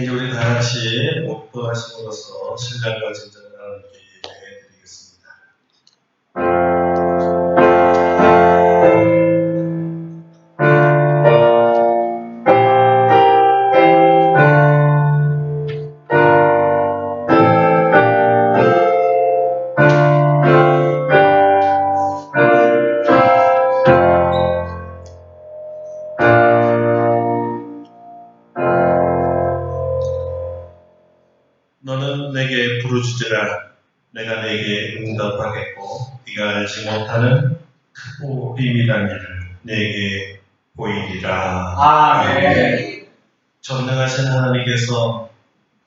이제 우리 다 같이 목도하심으로써 신랑과 진정을 하나님께 예배해 드리겠습니다. 너는 내게 부르짖으라. 내가 내게 응답하겠고 네가 알지 못하는 크고 비밀한 일을 내게 보이리라. 아멘. 전능하신 하나님께서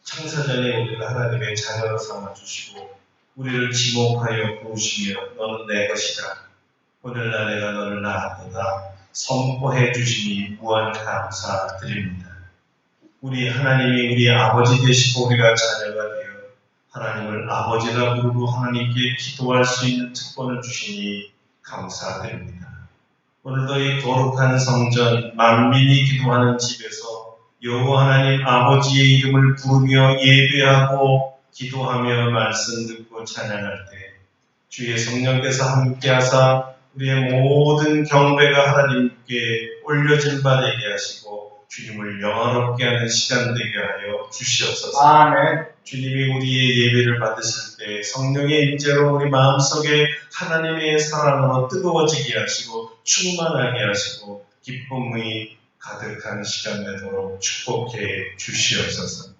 창세전에 우리를 하나님의 자녀로 삼아주시고 우리를 지목하여 부르시며 너는 내 것이다. 오늘날 내가 너를 낳았도다 선포해 주시니 무한 감사드립니다. 우리 하나님이 우리 아버지 되시고 우리가 자녀가 되어 하나님을 아버지라 부르고 하나님께 기도할 수 있는 특권을 주시니 감사드립니다. 오늘도 이 거룩한 성전 만민이 기도하는 집에서 여호와 하나님 아버지의 이름을 부르며 예배하고 기도하며 말씀 듣고 찬양할 때 주의 성령께서 함께하사 우리의 모든 경배가 하나님께 올려진 바 되게 하시고 주님을 영화롭게 하는 시간 되게 하여 주시옵소서. 아멘. 주님이 우리의 예배를 받으실 때 성령의 임재로 우리 마음속에 하나님의 사랑으로 뜨거워지게 하시고 충만하게 하시고 기쁨이 가득한 시간 되도록 축복해 주시옵소서.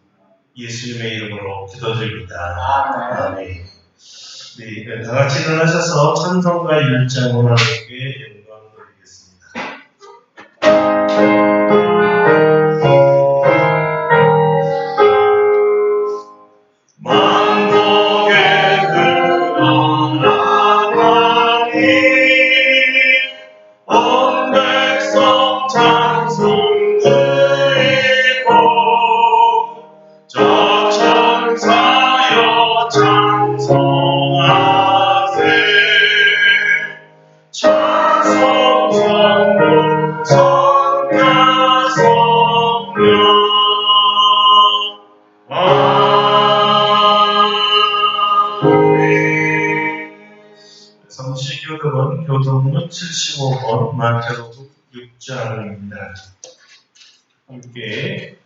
예수님의 이름으로 기도드립니다. 아멘. 네, 다 같이 일어나셔서 찬송가 1장으로 하나님께 영광 돌리겠습니다. 성시교독은 교독문 75번 마태복음 6장입니다. 함께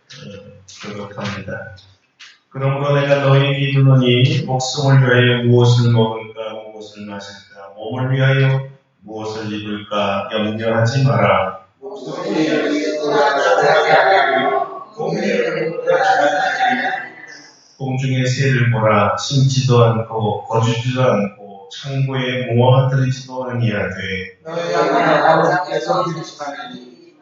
교독합니다. 그러므로 내가 너희에게 이르노니 목숨을 위하여 무엇을 먹을까 무엇을 마실까 몸을 위하여 무엇을 입을까 염려하지 마라. 공중의 새를 보라. 심지도 않고 거주지도 않고 창고에 모아들이지도 아니하되 너희 아버지께서 기르시나니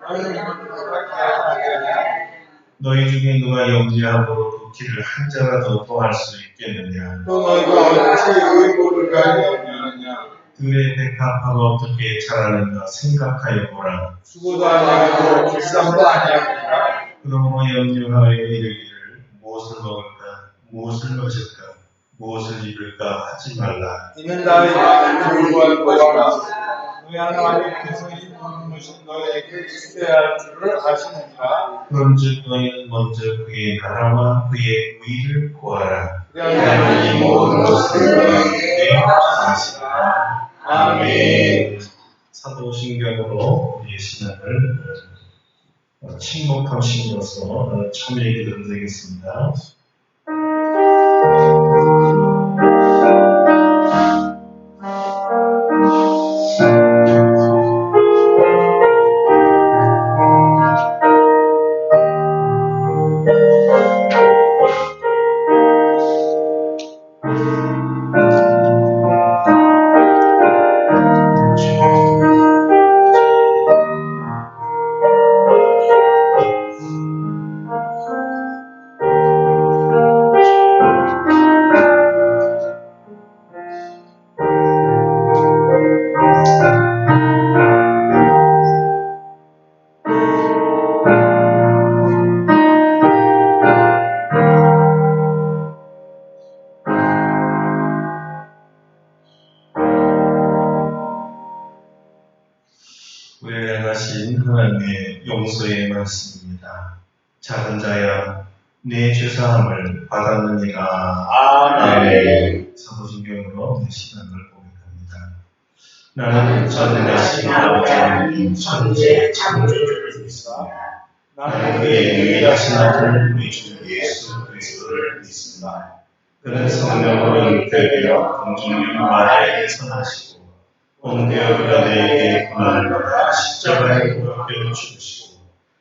너희 중에 누가 염려하고 그 길을 한 자라도 더할 수 있겠느냐. 또 너희가 어찌 의복을 가지고 염려하느냐. 들의 백합화가 어떻게 자라는가 생각하여 보라. 수고도 아니하고 불쌍도 아니하니라. 그러므로 염려하여 이르기를 무엇을 먹을까 무엇을 마실까 무엇을 입을까 하지 말라. 이는 나의 마음을 돌보할 것이라. 너희 하나님께서 이 모든 것이 너희에게 있어야 할 줄을 아시느니라. 그런즉 너희는 먼저 그의 나라와 그의 의를 구하라. 그리하면 이 모든 것을 너희에게 하시리라. 아멘. 사도신경으로 우리의 신앙을 침묵하심으로써 참여의 기도를 드리겠습니다. 우리를 향하신 하나님의 용서의 말씀입니다. 작은 자야 내 죄사함을 받았느니라. 아멘. 사도신경으로 내 신앙을 고백합니다. 나는 전능하신 아버지 하나님 천지의 창조주를 믿습니다. 나는 그의 유일하신 아들 우리 주 예수 그리스도를 믿습니다. 그는 성령으로 잉태되어 동정녀 마리아에게 선하시고 본디오 빌라도에게 고난을 받아 십자가에 못 박혀 죽으시고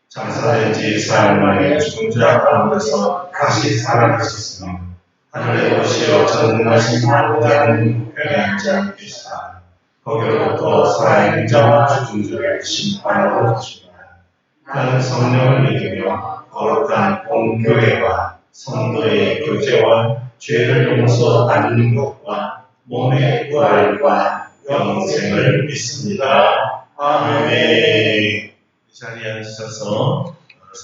장사된 지 사흘 만에 죽은 자 가운데서 다시 살아나셨으며 하늘에 오시어 전능하신 아버지 하나님 우편에 앉아 계시다. 거기로부터 살아있는 자와 죽은 자를 심판하러 오십니다. 나는 성령을 믿으며 거룩한 공교회와 성도의 교제와 죄를 용서받는 것과 몸의 부활과 영생을 믿습니다. 아멘. 이 자리에 앉으셔서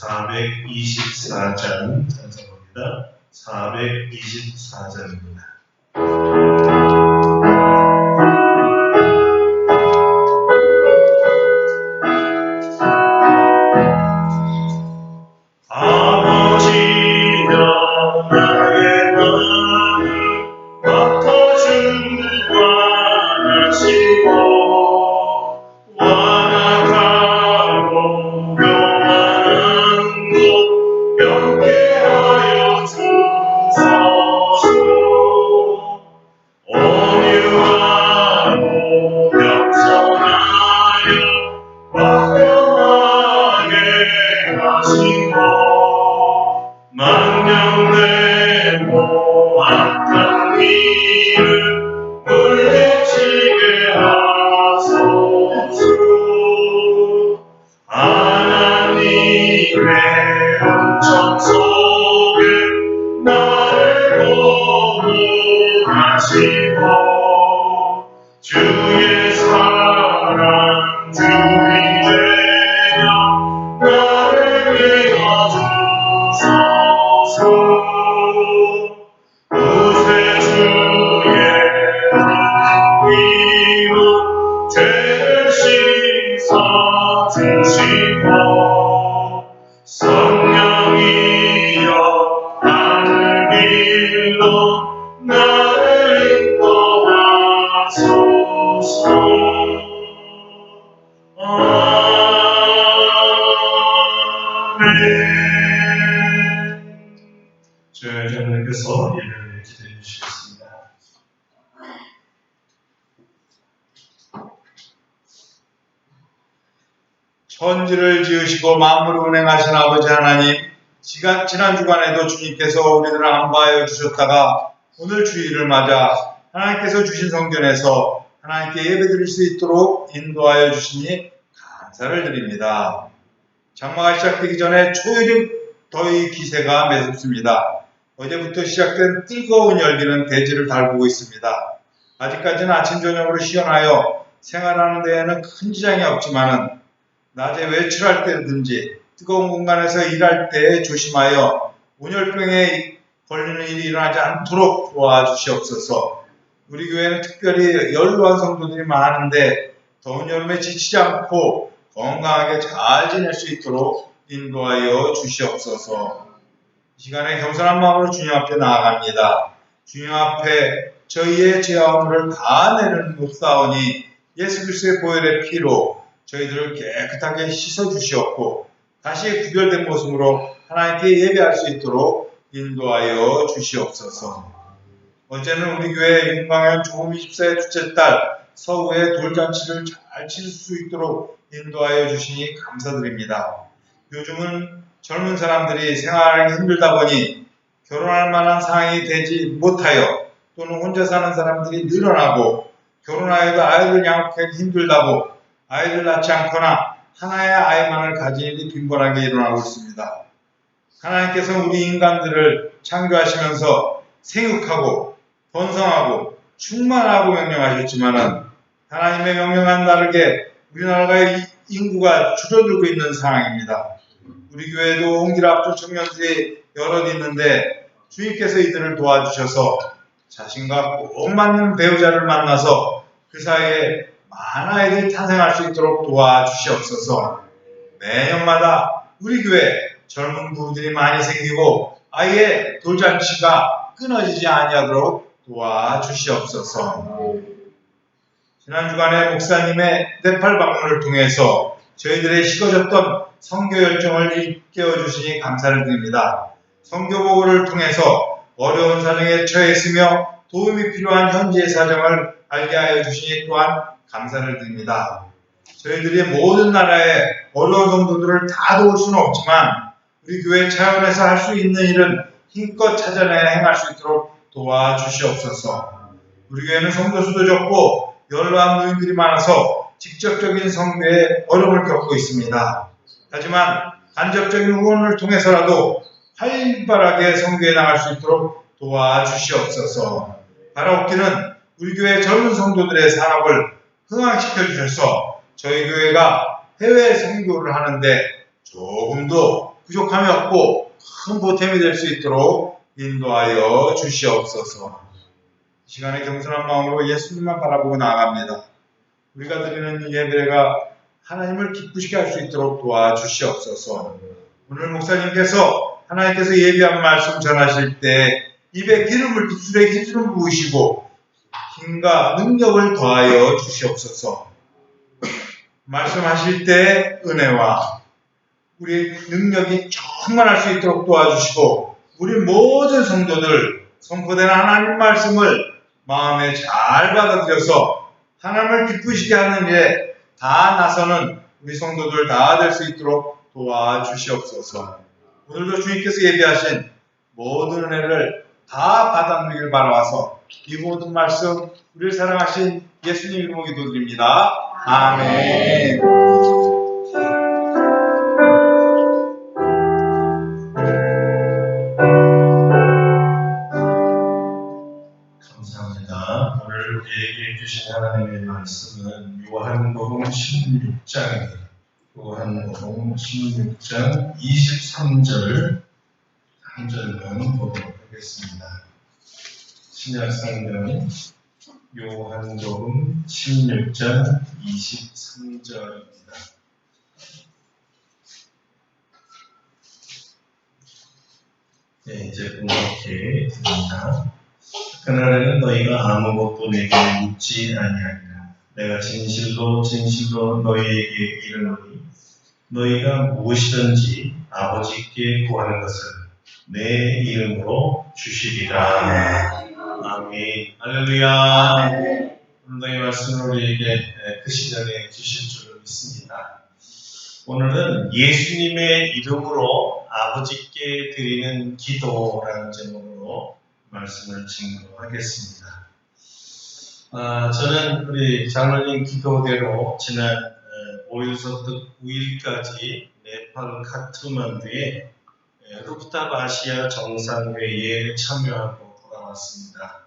424장 찬송합니다. 424장입니다. 주의 사랑 주의되며 나를 믿어주소서. 구세주의 이름 죄를 씻어주시고 성령이여 나를 길로 나를 인도하소서. 아멘. 주의 전능께서 예배를 기도해 주시겠습니다. 천지를 지으시고 만물을 운행하신 아버지 하나님, 지난 주간에도 주님께서 우리들을 안보하여 주셨다가 오늘 주일을 맞아 하나님께서 주신 성전에서 하나님께 예배드릴 수 있도록 인도하여 주시니 감사를 드립니다. 장마가 시작되기 전에 초여름 더위 기세가 매섭습니다. 어제부터 시작된 뜨거운 열기는 대지를 달구고 있습니다. 아직까지는 아침 저녁으로 시원하여 생활하는 데에는 큰 지장이 없지만은 낮에 외출할 때든지 뜨거운 공간에서 일할 때 조심하여 온열병에 걸리는 일이 일어나지 않도록 도와주시옵소서. 우리 교회는 특별히 연로한 성도들이 많은데 더운 여름에 지치지 않고 건강하게 잘 지낼 수 있도록 인도하여 주시옵소서. 이 시간에 겸손한 마음으로 주님 앞에 나아갑니다. 주님 앞에 저희의 죄와 허물을 다 내놓사오니 예수 그리스도의 보혈의 피로 저희들을 깨끗하게 씻어주시옵고 다시 구별된 모습으로 하나님께 예배할 수 있도록 인도하여 주시옵소서. 어제는 우리 교회 윤광현 조금 24의 둘째 딸 서우의 돌잔치를 잘 칠 수 있도록 인도하여 주시니 감사드립니다. 요즘은 젊은 사람들이 생활하기 힘들다 보니 결혼할 만한 상황이 되지 못하여 또는 혼자 사는 사람들이 늘어나고 결혼하여도 아이를 양육하기 힘들다고 아이를 낳지 않거나 하나의 아이만을 가진 일이 빈번하게 일어나고 있습니다. 하나님께서 우리 인간들을 창조하시면서 생육하고 번성하고 충만하고 명령하셨지만은 하나님의 명령과는 다르게 우리나라의 인구가 줄어들고 있는 상황입니다. 우리 교회도 홍길 앞둔 청년들이 여럿 있는데 주님께서 이들을 도와주셔서 자신과 꼭 맞는 배우자를 만나서 그 사이에 많은 아이들이 탄생할 수 있도록 도와주시옵소서. 매년마다 우리 교회 젊은 부부들이 많이 생기고 아예 돌잔치가 끊어지지 아니하도록 도와주시옵소서. 지난 주간에 목사님의 네팔 방문을 통해서 저희들의 식어졌던 선교 열정을 일깨워 주시니 감사를 드립니다. 선교 보고를 통해서 어려운 사정에 처했으며 도움이 필요한 현지의 사정을 알게 하여 주시니 또한 감사를 드립니다. 저희들이 모든 나라의 어려운 성도들을 다 도울 수는 없지만 우리 교회 차원에서 할 수 있는 일은 힘껏 찾아내 행할 수 있도록 도와주시옵소서. 우리 교회는 성도수도 적고 연로한 노인들이 많아서 직접적인 선교에 어려움을 겪고 있습니다. 하지만 간접적인 후원을 통해서라도 활발하게 선교에 나갈 수 있도록 도와주시옵소서. 바라옵기는 우리 교회 젊은 성도들의 산업을 흥황시켜 주셔서 저희 교회가 해외 선교를 하는데 조금도 부족함이 없고 큰 보탬이 될 수 있도록 인도하여 주시옵소서. 이 시간에 겸손한 마음으로 예수님만 바라보고 나아갑니다. 우리가 드리는 이 예배가 하나님을 기쁘시게 할 수 있도록 도와주시옵소서. 오늘 목사님께서 하나님께서 예비한 말씀 전하실 때 입에 기름을 입술에 기름 부으시고 힘과 능력을 더하여 주시옵소서. 말씀하실 때 은혜와 우리 능력이 충만할 수 있도록 도와주시고 우리 모든 성도들 선포된 하나님 말씀을 마음에 잘 받아들여서 하나님을 기쁘시게 하는 일에 다 나서는 우리 성도들 다 될 수 있도록 도와주시옵소서. 오늘도 주님께서 예비하신 모든 은혜를 다 받아들이길 바라와서 이 모든 말씀 우리를 사랑하신 예수님 이름으로 기도드립니다. 아멘. 감사합니다. 오늘 우리에게 주신 하나님의 말씀은 요한복음 16장입니다. 요한복음 16장 23절 한 절만 보도록 하겠습니다. 신약성경 요한복음 16장 23절입니다. 네, 이제 이렇게 됩니다. 그날에는 너희가 아무것도 내게 묻지 아니하리라. 내가 진실로 진실로 너희에게 이르노니 너희가 무엇이든지 아버지께 구하는 것을 내 이름으로 주시리라. 아멘. 할렐루야. 오늘도 이 말씀을 우리에게 그 시간에 주실 줄 믿습니다. 오늘은 예수님의 이름으로 아버지께 드리는 기도라는 제목으로 말씀을 증거하겠습니다. 저는 우리 장로님 기도대로 지난 5일부터 9일까지 네팔 카트만두에 루프탑 아시아 정상회의에 참여하고 돌아왔습니다.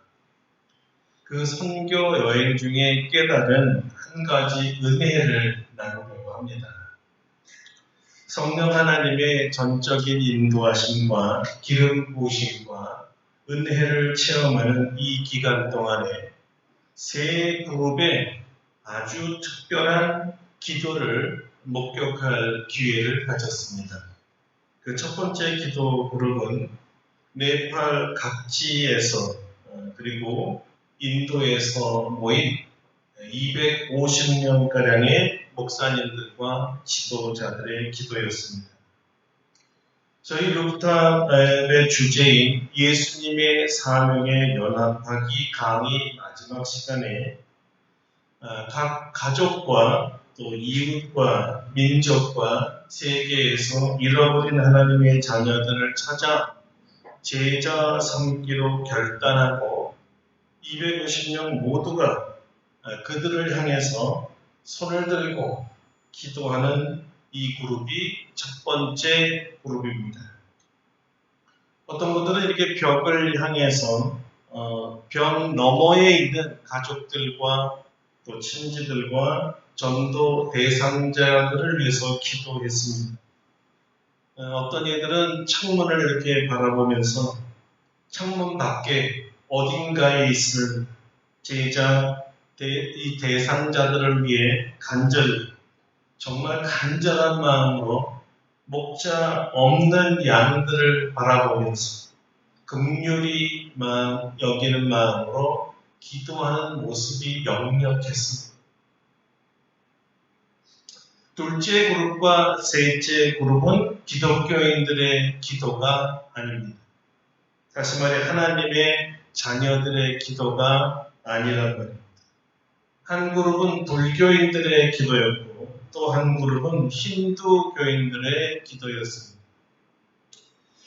그 선교 여행 중에 깨달은 한 가지 은혜를 나누려고 합니다. 성령 하나님의 전적인 인도하심과 기름 부으심과 은혜를 체험하는 이 기간 동안에 세 그룹의 아주 특별한 기도를 목격할 기회를 가졌습니다. 그 첫 번째 기도 그룹은 네팔 각지에서 그리고 인도에서 모인 250명가량의 목사님들과 지도자들의 기도였습니다. 저희 루프탑의 주제인 예수님의 사명에 연합하기 강의 마지막 시간에 각 가족과 또 이웃과 민족과 세계에서 잃어버린 하나님의 자녀들을 찾아 제자 삼기로 결단하고 250명 모두가 그들을 향해서 손을 들고 기도하는 이 그룹이 첫 번째 그룹입니다. 어떤 분들은 이렇게 벽을 향해서 벽 너머에 있는 가족들과 또 친지들과 전도 대상자들을 위해서 기도했습니다. 어떤 이들은 창문을 이렇게 바라보면서 창문 밖에 어딘가에 있을 제자, 이 대상자들을 위해 간절히 정말 간절한 마음으로 목자 없는 양들을 바라보면서 긍휼히 여기는 마음으로 기도하는 모습이 역력했습니다. 둘째 그룹과 셋째 그룹은 기독교인들의 기도가 아닙니다. 다시 말해 하나님의 자녀들의 기도가 아니란 말입니다. 한 그룹은 불교인들의 기도였고 또 한 그룹은 힌두교인들의 기도였습니다.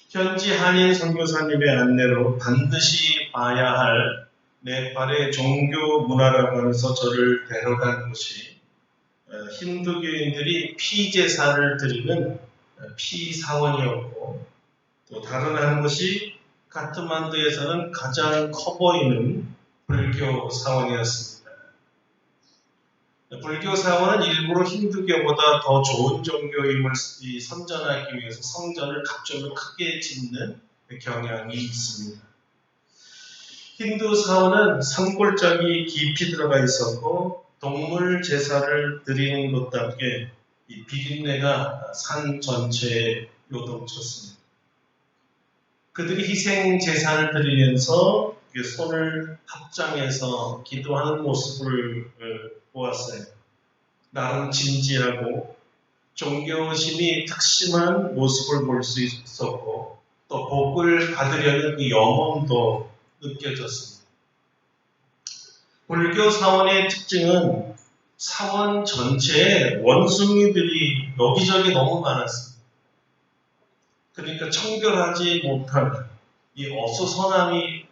현지 한인 선교사님의 안내로 반드시 봐야 할 네팔의 종교 문화라고 하면서 저를 데려간 곳이 힌두교인들이 피제사를 드리는 피사원이었고 또 다른 한 곳이 카트만두에서는 가장 커 보이는 불교 사원이었습니다. 불교 사원은 일부러 힌두교보다 더 좋은 종교임을 선전하기 위해서 성전을 갑자기 크게 짓는 경향이 있습니다. 힌두 사원은 산골짜기 깊이 들어가 있었고 동물 제사를 드리는 것답게 이 비린내가 산 전체에 요동쳤습니다. 그들이 희생 제사를 드리면서 손을 합장해서 기도하는 모습을 보았어요. 나름 진지하고 종교심이 특심한 모습을 볼 수 있었고 또 복을 받으려는 그 염원도 느껴졌습니다. 불교 사원의 특징은 사원 전체에 원숭이들이 여기저기 너무 많았습니다. 그러니까 청결하지 못한 이 어수선함이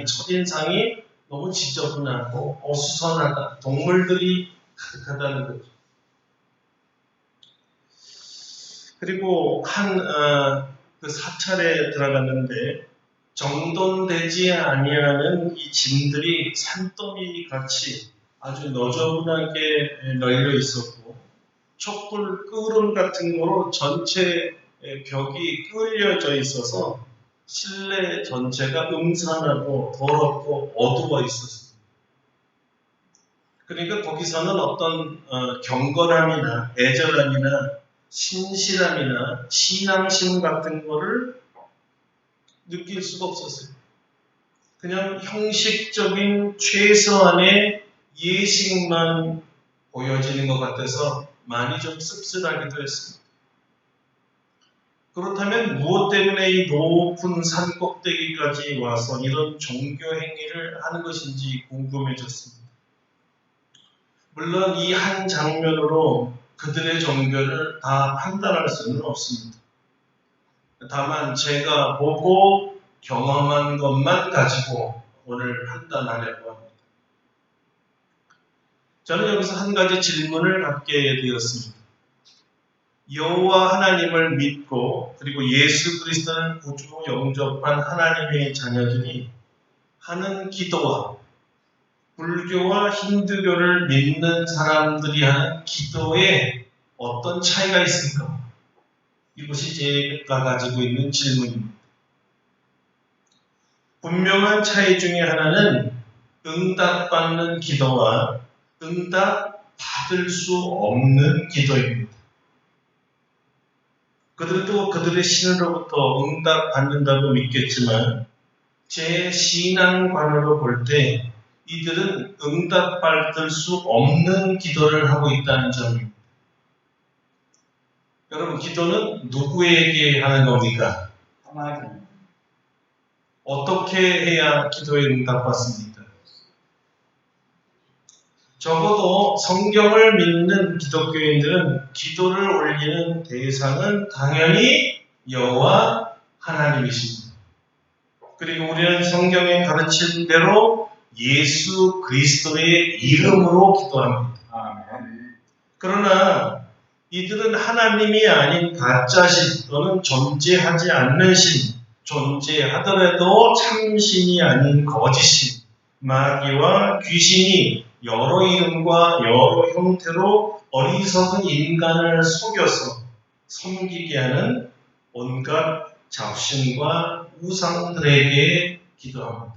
첫인상이 너무 지저분하고 어수선하다. 동물들이 가득하다는 거죠. 그리고 그 사찰에 들어갔는데 정돈되지 아니하는 이 짐들이 산더미 같이 아주 너저분하게 널려 있었고 촛불 끄름 같은 거로 전체 벽이 끌려져 있어서 실내 전체가 음산하고 더럽고 어두워 있었습니다. 그러니까 거기서는 어떤 경건함이나 애절함이나 신실함이나 신앙심 같은 거를 느낄 수가 없었어요. 그냥 형식적인 최소한의 예식만 보여지는 것 같아서 많이 좀 씁쓸하기도 했습니다. 그렇다면 무엇 때문에 이 높은 산 꼭대기까지 와서 이런 종교 행위를 하는 것인지 궁금해졌습니다. 물론 이 한 장면으로 그들의 종교를 다 판단할 수는 없습니다. 다만 제가 보고 경험한 것만 가지고 오늘 판단하려고 합니다. 저는 여기서 한 가지 질문을 갖게 되었습니다. 여호와 하나님을 믿고 그리고 예수 그리스도를 구주로 영접한 하나님의 자녀들이 하는 기도와 불교와 힌두교를 믿는 사람들이 하는 기도에 어떤 차이가 있을까? 이것이 제가 가지고 있는 질문입니다. 분명한 차이 중에 하나는 응답받는 기도와 응답받을 수 없는 기도입니다. 그들도 그들의 신으로부터 응답받는다고 믿겠지만 제 신앙관으로 볼 때 이들은 응답받을 수 없는 기도를 하고 있다는 점입니다. 여러분, 기도는 누구에게 하는 겁니까? 하나님. 어떻게 해야 기도에 응답받습니까? 적어도 성경을 믿는 기독교인들은 기도를 올리는 대상은 당연히 여호와 하나님이십니다. 그리고 우리는 성경에 가르친 대로 예수 그리스도의 이름으로 기도합니다. 아멘. 그러나 이들은 하나님이 아닌 가짜신 또는 존재하지 않는 신, 존재하더라도 참신이 아닌 거짓신, 마귀와 귀신이 여러 이름과 여러 형태로 어리석은 인간을 속여서 섬기게 하는 온갖 잡신과 우상들에게 기도합니다.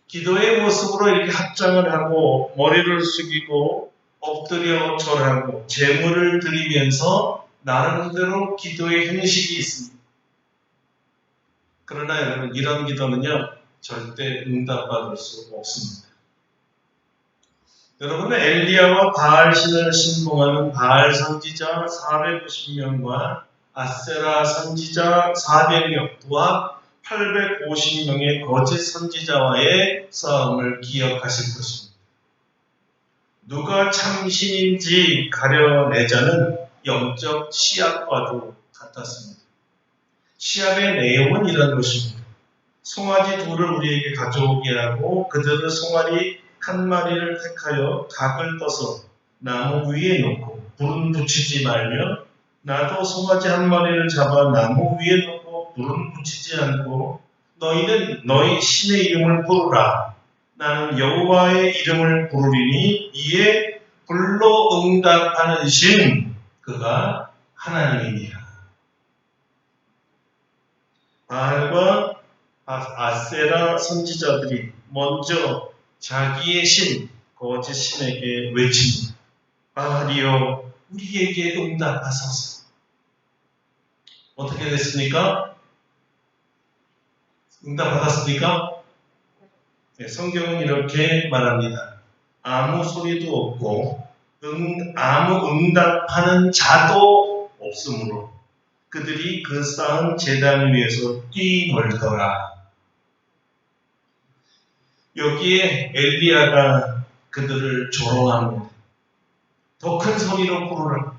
기도의 모습으로 이렇게 합장을 하고 머리를 숙이고 엎드려 절하고 제물을 드리면서 나름대로 기도의 형식이 있습니다. 그러나 여러분, 이런 기도는요 절대 응답받을 수 없습니다. 여러분은 엘리야와 바알 신을 신봉하는 바알 선지자 450명과 아세라 선지자 400명 또한 850명의 거짓 선지자와의 싸움을 기억하실 것입니다. 누가 참신인지 가려내자는 영적 시합과도 같았습니다. 시합의 내용은 이런 것입니다. 송아지 둘을 우리에게 가져오게 하고 그들은 송아지 한 마리를 택하여 각을 떠서 나무 위에 놓고 불은 붙이지 말며 나도 송아지 한 마리를 잡아 나무 위에 놓고 불은 붙이지 않고 너희는 너희 신의 이름을 부르라. 나는 여호와의 이름을 부르리니 이에 불로 응답하는 신 그가 하나님이니라. 바알과 아세라 선지자들이 먼저 자기의 신, 거짓 신에게 외칩니다. 바알이여 우리에게 응답하소서. 어떻게 됐습니까? 응답받았습니까? 네, 성경은 이렇게 말합니다. 아무 소리도 없고 아무 응답하는 자도 없으므로 그들이 그 쌓은 제단 위에서 뛰놀더라. 여기에 엘리야가 그들을 조롱합니다. 더 큰 소리로 부르라.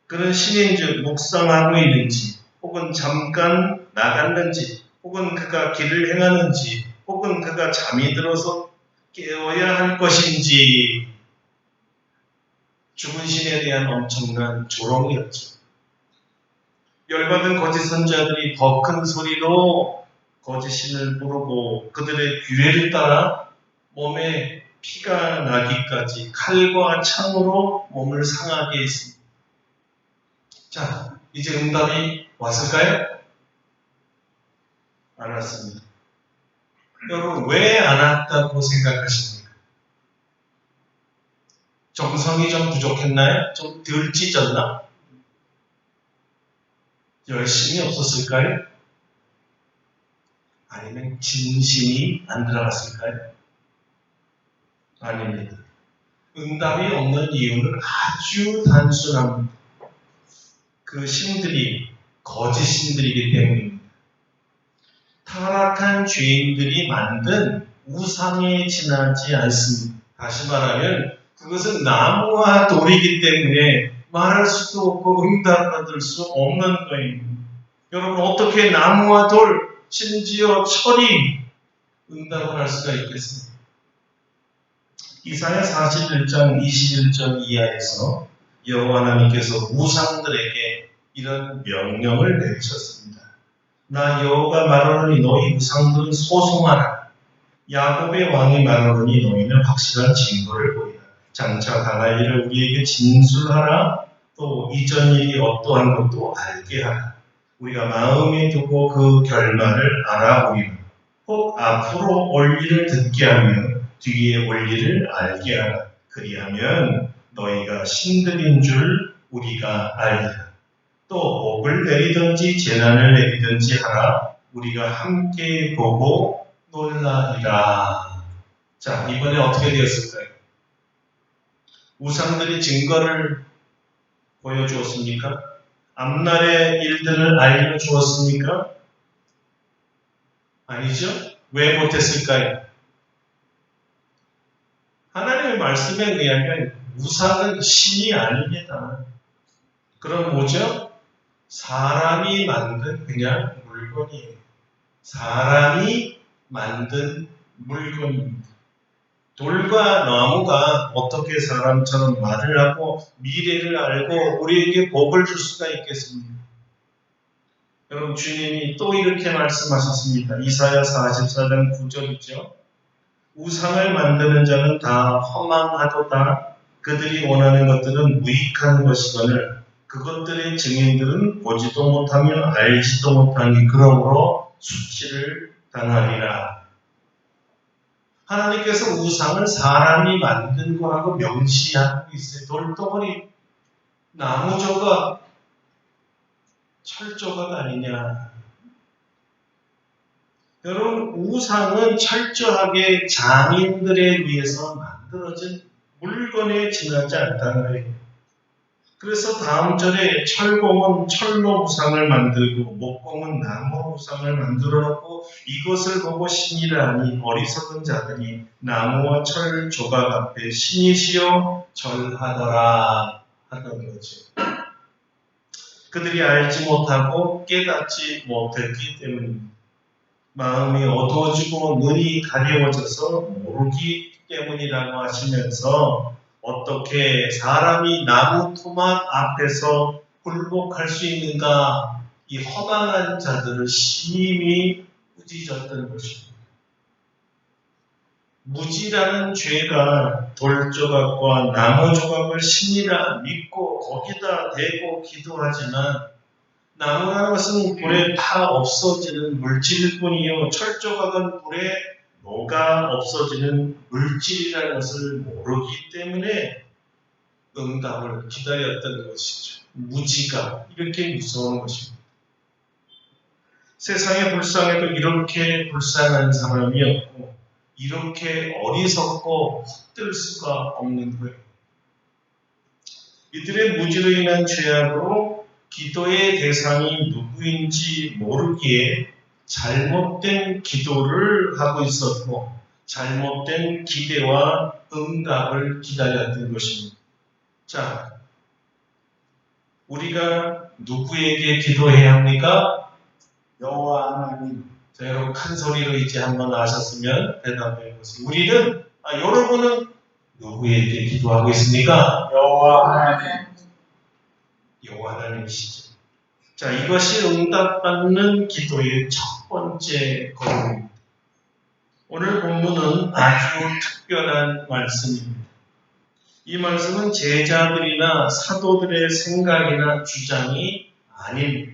그는 신인즉 묵상하고 있는지 혹은 잠깐 나갔는지 혹은 그가 길을 행하는지 혹은 그가 잠이 들어서 깨어야 할 것인지 죽은 신에 대한 엄청난 조롱이었죠. 열받은 거짓 선지자들이 더 큰 소리로 거짓 신을 부르고 그들의 규례를 따라 몸에 피가 나기까지 칼과 창으로 몸을 상하게 했습니다. 자, 이제 응답이 왔을까요? 안 왔습니다. 여러분, 왜 안 왔다고 생각하십니까? 정성이 좀 부족했나요? 좀 덜 찢었나? 열심이 없었을까요? 아니면 진심이 안 들어갔을까요? 아닙니다. 응답이 없는 이유는 아주 단순합니다. 그 신들이 거짓 신들이기 때문입니다. 타락한 죄인들이 만든 우상에 지나지 않습니다. 다시 말하면 그것은 나무와 돌이기 때문에 말할 수도 없고 응답받을 수 없는 거입니다. 여러분, 어떻게 나무와 돌, 심지어 철이 응답을 할 수가 있겠습니까? 이사야 41장 21절 이하에서 여호와 하나님께서 우상들에게 이런 명령을 내리셨습니다. 나 여호와가 말하노니 너희 우상들은 소송하라. 야곱의 왕이 말하노니 너희는 확실한 증거를 보이라. 장차 당할 일을 우리에게 진술하라. 또 이전 일이 어떠한 것도 알게 하라. 우리가 마음에 두고 그 결말을 알아보리라. 혹 앞으로 올 일을 듣게 하며 뒤에 올 일을 알게 하라. 그리하면 너희가 신들인 줄 우리가 알리라. 또 복을 내리든지 재난을 내리든지 하라. 우리가 함께 보고 놀라리라. 자, 이번에 어떻게 되었을까요? 우상들이 증거를 보여주었습니까? 앞날의 일들을 알려주었습니까? 아니죠? 왜 못했을까요? 하나님의 말씀에 의하면 우상은 신이 아닙니다. 그럼 뭐죠? 사람이 만든 그냥 물건이에요. 사람이 만든 물건입니다. 돌과 나무가 어떻게 사람처럼 말을 하고 미래를 알고 우리에게 복을 줄 수가 있겠습니까? 여러분, 주님이 또 이렇게 말씀하셨습니다. 이사야 44장 9절이죠. 우상을 만드는 자는 다 허망하도다. 그들이 원하는 것들은 무익한 것이거늘 그것들의 증인들은 보지도 못하며 알지도 못하니 그러므로 수치를 당하리라. 하나님께서 우상을 사람이 만든 거라고 명시하고 있어요. 돌덩어리, 나무 조각, 철 조각 아니냐. 여러분, 우상은 철저하게 장인들에 의해서 만들어진 물건에 지나지 않다는 거예요. 그래서 다음 절에 철공은 철로 우상을 만들고 목공은 나무 우상을 만들어 놓고 이것을 보고 신이라 하니 어리석은 자들이 나무와 철 조각 앞에 신이시여 절하더라 하던 거죠. 그들이 알지 못하고 깨닫지 못했기 때문입니다. 마음이 어두워지고 눈이 가려워져서 모르기 때문이라고 하시면서 어떻게 사람이 나무 토막 앞에서 굴복할 수 있는가, 이 허망한 자들을 심히 꾸짖었던 것입니다. 무지라는 죄가 돌조각과 나무 조각을 신이라 믿고 거기다 대고 기도하지만 나무라는 것은 불에 타 없어지는 물질일 뿐이요 철조각은 불에 녹아 없어지는 물질이라는 것을 모르기 때문에 응답을 기다렸던 것이죠. 무지가 이렇게 무서운 것입니다. 세상에 불쌍해도 이렇게 불쌍한 사람이 없고 이렇게 어리석고 헛들 수가 없는 거예요. 이들의 무지로 인한 죄악으로 기도의 대상이 누구인지 모르기에 잘못된 기도를 하고 있었고 잘못된 기대와 응답을 기다렸던 것입니다. 자, 우리가 누구에게 기도해야 합니까? 여호와 하나님. 자, 여러분 큰 소리로 이제 한번 아셨으면 대답해 보세요. 여러분은 누구에게 기도하고 있습니까? 여호와 하나님. 여호와 하나님이시죠. 자, 이것이 응답받는 기도의 첫 번째 걸음입니다. 오늘 본문은 아주 특별한 말씀입니다. 이 말씀은 제자들이나 사도들의 생각이나 주장이 아닙니다.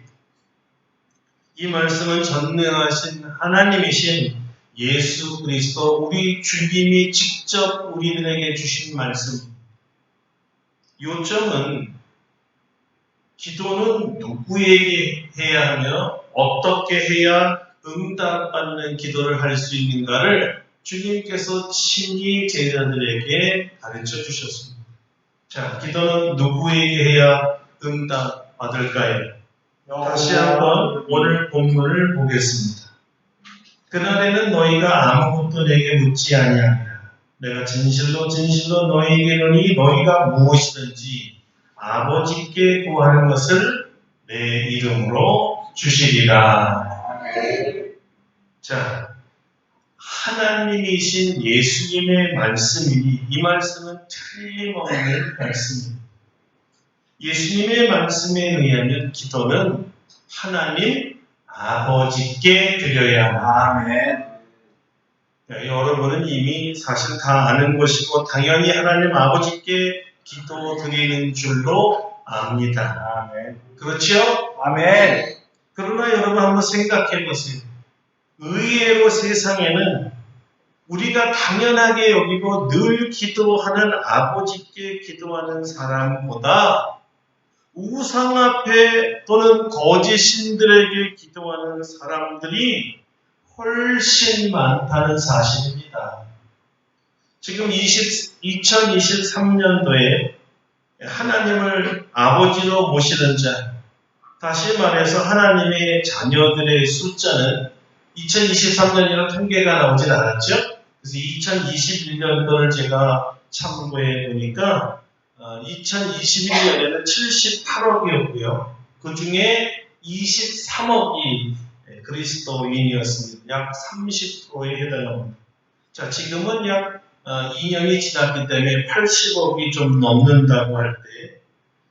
이 말씀은 전능하신 하나님이신 예수 그리스도 우리 주님이 직접 우리들에게 주신 말씀입니다. 요점은 기도는 누구에게 해야 하며 어떻게 해야 응답받는 기도를 할 수 있는가를 주님께서 친히 제자들에게 가르쳐 주셨습니다. 자, 기도는 누구에게 해야 응답받을까요? 다시 한번 오늘 본문을 보겠습니다. 그날에는 너희가 아무것도 내게 묻지 아니하리라. 내가 진실로 진실로 너희에게 이르노니 너희가 무엇이든지 아버지께 구하는 것을 내 이름으로 주시리라. 자, 하나님이신 예수님의 말씀이니 이 말씀은 틀림없는 말씀입니다. 예수님의 말씀에 의하면 기도는 하나님 아버지께 드려야 합니다. 아멘. 여러분은 이미 사실 다 아는 것이고 당연히 하나님 아버지께 기도 드리는 줄로 압니다. 아멘. 그렇죠? 아멘. 그러나 여러분 한번 생각해 보세요. 의외로 세상에는 우리가 당연하게 여기고 늘 기도하는 아버지께 기도하는 사람보다 우상 앞에 또는 거짓 신들에게 기도하는 사람들이 훨씬 많다는 사실입니다. 지금 2023년도에 하나님을 아버지로 모시는 자, 다시 말해서 하나님의 자녀들의 숫자는 2023년이라는 통계가 나오진 않았죠. 그래서 2021년도를 제가 참고해 보니까 2021년에는 78억이었고요. 그 중에 23억이 그리스도인이었습니다. 약 30%에 해당합니다. 자, 지금은 약 2년이 지났기 때문에 80억이 좀 넘는다고 할 때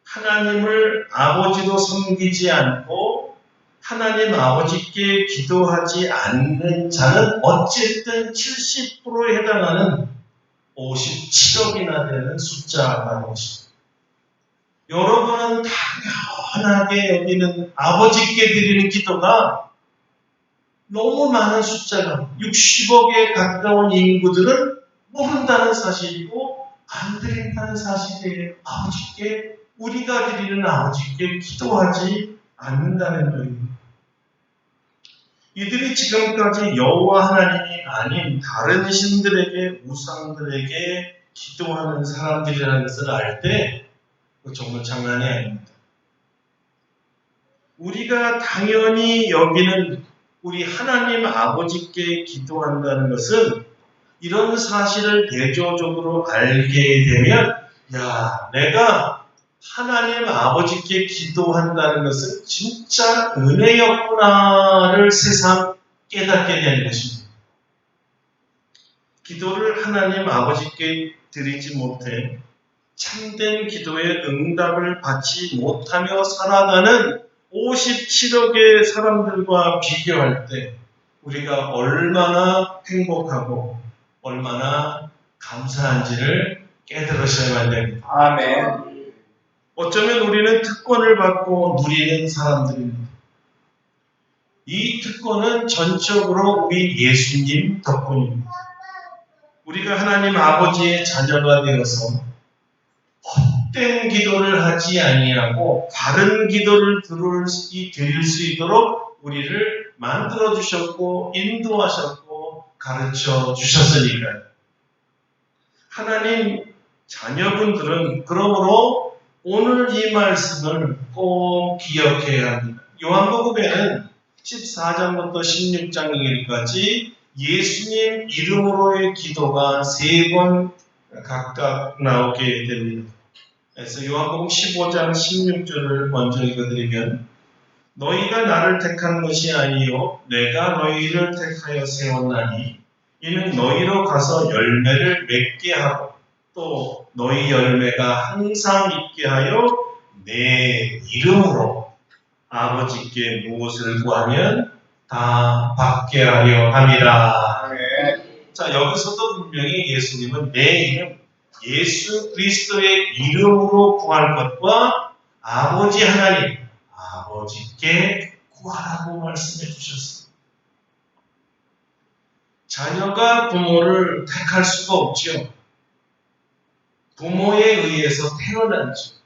하나님을 아버지로 섬기지 않고 하나님 아버지께 기도하지 않는 자는 어쨌든 70%에 해당하는 57억이나 되는 숫자라는 것입니다. 여러분은 당연하게 여기는 아버지께 드리는 기도가 너무 많은 숫자가 60억에 가까운 인구들은 모른다는 사실이고 안 드린다는 사실이에요. 아버지께 우리가 드리는 아버지께 기도하지 않는다는 거예요. 이들이 지금까지 여호와 하나님이 아닌 다른 신들에게 우상들에게 기도하는 사람들이라는 것을 알 때 정말 장난이 아닙니다. 우리가 당연히 여기는 우리 하나님 아버지께 기도한다는 것은 이런 사실을 대조적으로 알게 되면 야, 내가 하나님 아버지께 기도한다는 것은 진짜 은혜였구나를 새삼 깨닫게 되는 것입니다. 기도를 하나님 아버지께 드리지 못해 참된 기도의 응답을 받지 못하며 살아가는 57억의 사람들과 비교할 때 우리가 얼마나 행복하고 얼마나 감사한지를 깨달으셔야만 됩니다. 아멘. 어쩌면 우리는 특권을 받고 누리는 사람들입니다. 이 특권은 전적으로 우리 예수님 덕분입니다. 우리가 하나님 아버지의 자녀가 되어서 헛된 기도를 하지 아니하고 바른 기도를 드릴 수 있도록 우리를 만들어 주셨고 인도하셨고 가르쳐 주셨으니까요. 하나님 자녀분들은 그러므로 오늘 이 말씀을 꼭 기억해야 합니다. 요한복음에는 14장부터 16장까지 예수님 이름으로의 기도가 3번 각각 나오게 됩니다. 그래서 요한복음 15장 16절을 먼저 읽어드리면 너희가 나를 택한 것이 아니요 내가 너희를 택하여 세웠나니 이는 너희로 가서 열매를 맺게 하고 또 너희 열매가 항상 있게 하여 내 이름으로 아버지께 무엇을 구하면 다 받게 하려 함이라. 아멘. 자, 여기서도 분명히 예수님은 내 이름, 예수 그리스도의 이름으로 구할 것과 아버지 하나님, 아버지께 구하라고 말씀해 주셨습니다. 자녀가 부모를 택할 수가 없죠. 부모에 의해서 태어났죠.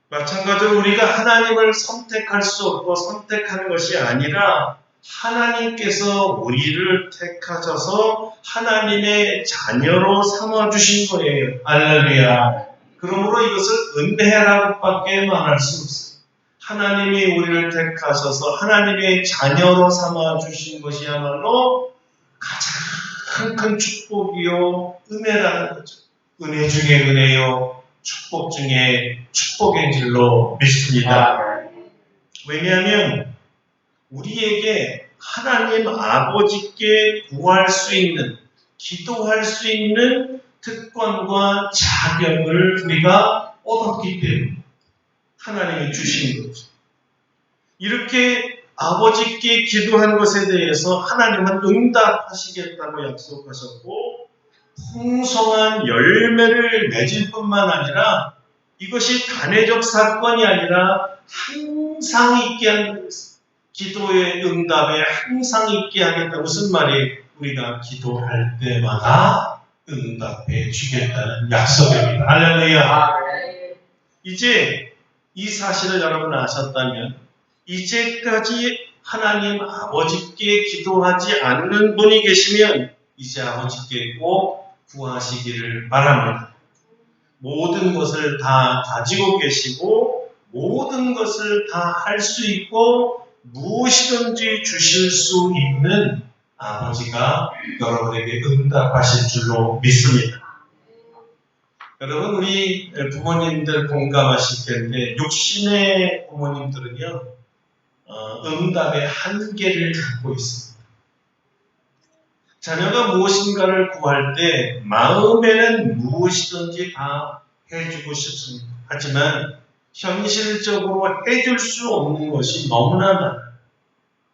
마찬가지로 우리가 하나님을 선택할 수 없고 선택하는 것이 아니라 하나님께서 우리를 택하셔서 하나님의 자녀로 삼아주신 거예요. 할렐루야. 그러므로 이것을 은혜라고밖에 말할 수 없어요. 하나님이 우리를 택하셔서 하나님의 자녀로 삼아주신 것이야말로 가장 큰 축복이요 은혜라는 거죠. 은혜 중에 은혜요 축복 중에 축복인 줄로 믿습니다. 왜냐하면 우리에게 하나님 아버지께 구할 수 있는, 기도할 수 있는 특권과 자격을 우리가 얻었기 때문에 하나님이 주신 거죠. 이렇게 아버지께 기도한 것에 대해서 하나님은 응답하시겠다고 약속하셨고 풍성한 열매를 맺을 뿐만 아니라 이것이 단회적 사건이 아니라 항상 있게 하는 것입니다. 기도의 응답에 항상 있게 하겠다. 무슨 말이에요? 우리가 기도할 때마다 응답해 주겠다는 약속입니다. 할렐루야. 이제 이 사실을 여러분 아셨다면 이제까지 하나님 아버지께 기도하지 않는 분이 계시면 이제 아버지께 꼭 구하시기를 바랍니다. 모든 것을 다 가지고 계시고 모든 것을 다 할 수 있고 무엇이든지 주실 수 있는 아버지가 여러분에게 응답하실 줄로 믿습니다. 여러분 우리 부모님들 공감하실 텐데 육신의 부모님들은요 응답의 한계를 갖고 있습니다. 자녀가 무엇인가를 구할 때 마음에는 무엇이든지 다 해주고 싶습니다. 하지만 현실적으로 해줄 수 없는 것이 너무나 많아요.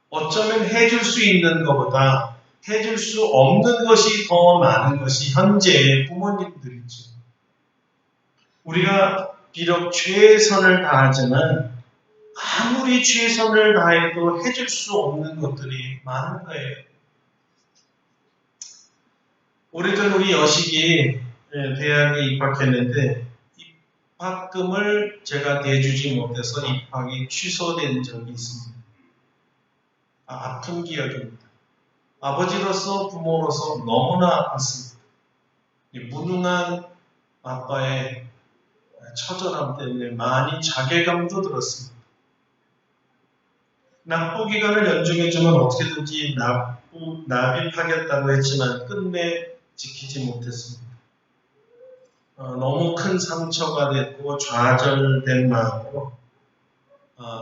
어쩌면 해줄 수 있는 것보다 해줄 수 없는 것이 더 많은 것이 현재의 부모님들이죠. 우리가 비록 최선을 다하지만 아무리 최선을 다해도 해줄 수 없는 것들이 많은 거예요. 오래전 우리 여식이 대학에 입학했는데 입학금을 제가 내주지 못해서 입학이 취소된 적이 있습니다. 아픈 기억입니다. 아버지로서 부모로서 너무나 아팠습니다. 이 무능한 아빠의 처절함 때문에 많이 자괴감도 들었습니다. 납부기간을 연중해주면 어떻게든지 납입하겠다고 했지만 끝내 지키지 못했습니다. 너무 큰 상처가 됐고 좌절된 마음으로